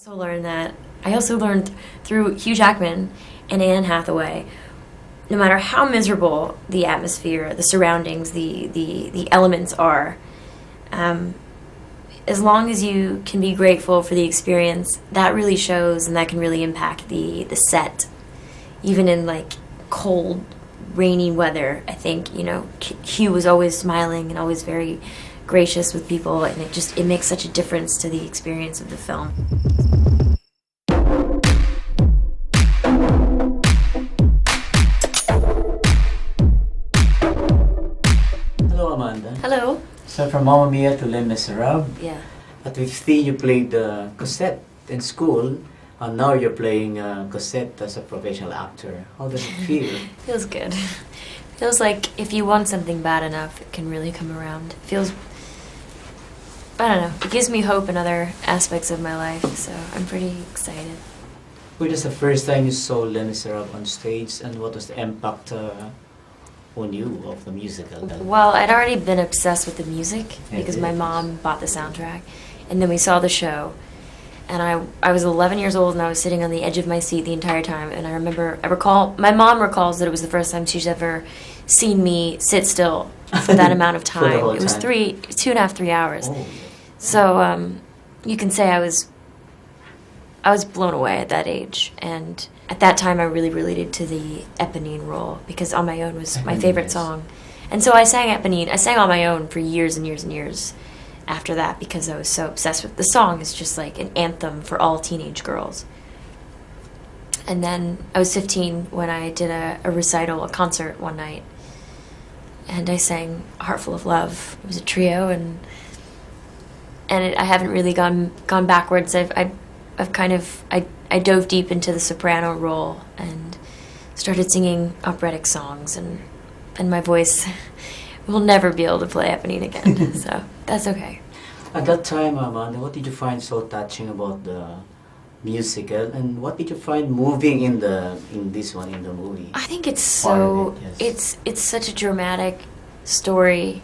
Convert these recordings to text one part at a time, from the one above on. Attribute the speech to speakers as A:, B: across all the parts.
A: I also learned through Hugh Jackman and Anne Hathaway, no matter how miserable the atmosphere, the surroundings, the elements are, as long as you can be grateful for the experience, that really shows, and that can really impact the set. Even in like cold, rainy weather, I think, you know, Hugh was always smiling and always very gracious with people, and it makes such a difference to the experience of the film.
B: Hello, Amanda.
A: Hello.
B: So from Mamma Mia to Les Miserables.
A: Yeah.
B: At 15, you played Cosette in school, and now you're playing Cosette as a professional actor. How does it feel?
A: Feels good. Feels like if you want something bad enough, it can really come around. Feels, I don't know, it gives me hope in other aspects of my life, so I'm pretty excited.
B: When was the first time you saw Les Miserables on stage, and what was the impact on you of the musical?
A: Well, I'd already been obsessed with the music because my
B: Yes.
A: mom bought the soundtrack, and then we saw the show, and I was 11 years old, and I was sitting on the edge of my seat the entire time, and I recall, my mom recalls that it was the first time she's ever seen me sit still for that amount of
B: For the
A: time.
B: whole
A: It was
B: time.
A: 2.5, 3 hours.
B: Oh,
A: So you can say I was blown away at that age, and at that time I really related to the Eponine role because On My Own was my
B: Eponine,
A: favorite
B: yes.
A: song, and so I sang Eponine. I sang On My Own for years and years and years after that because I was so obsessed with the song. It's just like an anthem for all teenage girls. And then I was 15 when I did a recital, a concert one night, and I sang Heart Full of Love. It was a trio, and I haven't really gone backwards. I dove deep into the soprano role and started singing operatic songs, and my voice will never be able to play Eponine again. So that's okay.
B: At that time, Amanda, what did you find so touching about the musical, and what did you find moving in the movie?
A: I think it's
B: Part
A: so
B: of it, yes.
A: it's such a dramatic story.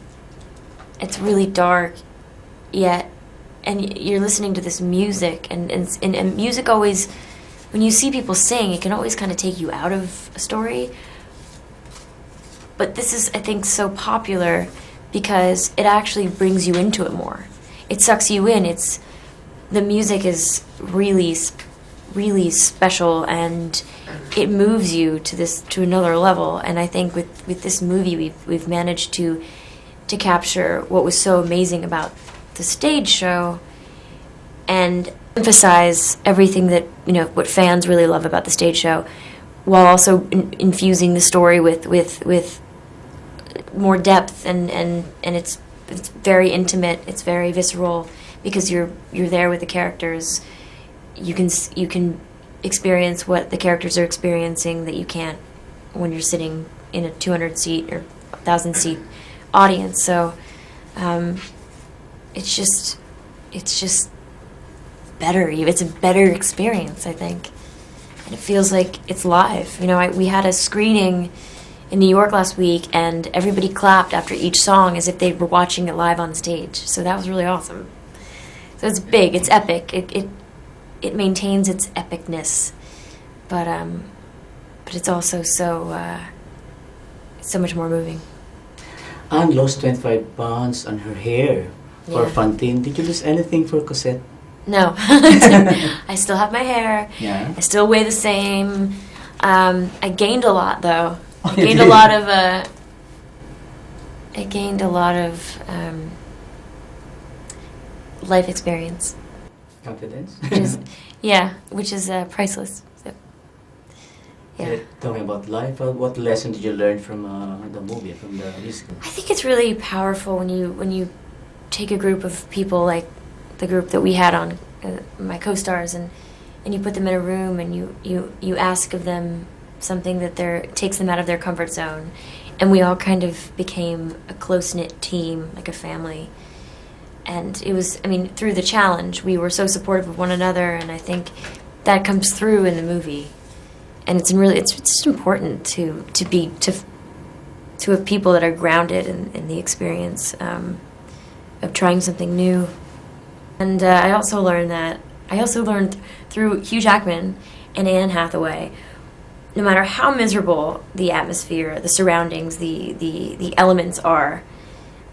A: It's really dark, yet, and you're listening to this music, and music always, when you see people sing, it can always kind of take you out of a story. But this is, I think, so popular because it actually brings you into it more. It sucks you in. The music is really, really special, and it moves you to another level. And I think with this movie, we've managed to capture what was so amazing about the stage show and emphasize everything that, you know, what fans really love about the stage show, while also infusing the story with more depth, and it's very intimate, it's very visceral because you're there with the characters. You can experience what the characters are experiencing that you can't when you're sitting in a 200-seat or 1,000-seat audience. So it's just better. It's a better experience, I think, and it feels like it's live. You know, we had a screening in New York last week, and everybody clapped after each song as if they were watching it live on stage. So that was really awesome. So it's big, it's epic. It maintains its epicness, but it's also so much more moving.
B: Anne lost 25 pounds on her hair for
A: Yeah.
B: Fantine. Did you lose anything for Cosette?
A: No, I still have my hair.
B: Yeah.
A: I still weigh the same. I gained a lot, though.
B: Oh,
A: I
B: you
A: gained a
B: did?
A: lot of. I gained a lot of life experience,
B: Confidence?
A: which is priceless. So, yeah.
B: Talking about life, what lesson did you learn from the movie, from the musical?
A: I think it's really powerful when you take a group of people like the group that we had on, my co-stars, and you put them in a room, and you ask of them something that takes them out of their comfort zone, and we all kind of became a close-knit team, like a family. And it was, I mean, through the challenge, we were so supportive of one another, and I think that comes through in the movie. And it's just important to have people that are grounded in the experience of trying something new. And I also learned that I also learned through Hugh Jackman and Anne Hathaway, no matter how miserable the atmosphere, the surroundings, the elements are,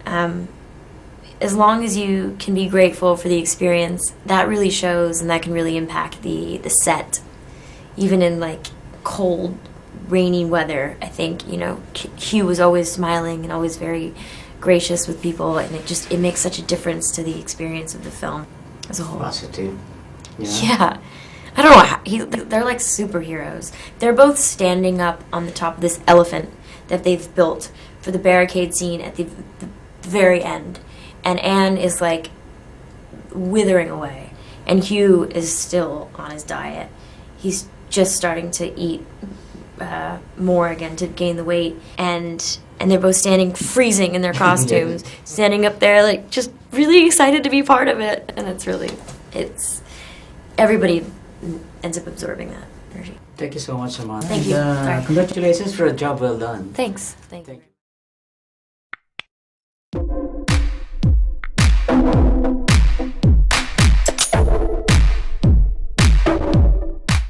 A: as long as you can be grateful for the experience, that really shows, and that can really impact the set. Even in like cold, rainy weather, I think, you know, Hugh was always smiling and always very gracious with people, and it makes such a difference to the experience of the film as a whole.
B: Positive.
A: Yeah. I don't know how, they're like superheroes. They're both standing up on the top of this elephant that they've built for the barricade scene at the very end. And Anne is like withering away. And Hugh is still on his diet. He's just starting to eat more again to gain the weight. And they're both standing freezing in their costumes, standing up there like just really excited to be part of it. And it's everybody ends up absorbing that energy.
B: Thank you so much, Amanda.
A: Thank you.
B: And, congratulations for a job well done.
A: Thanks. Thank you.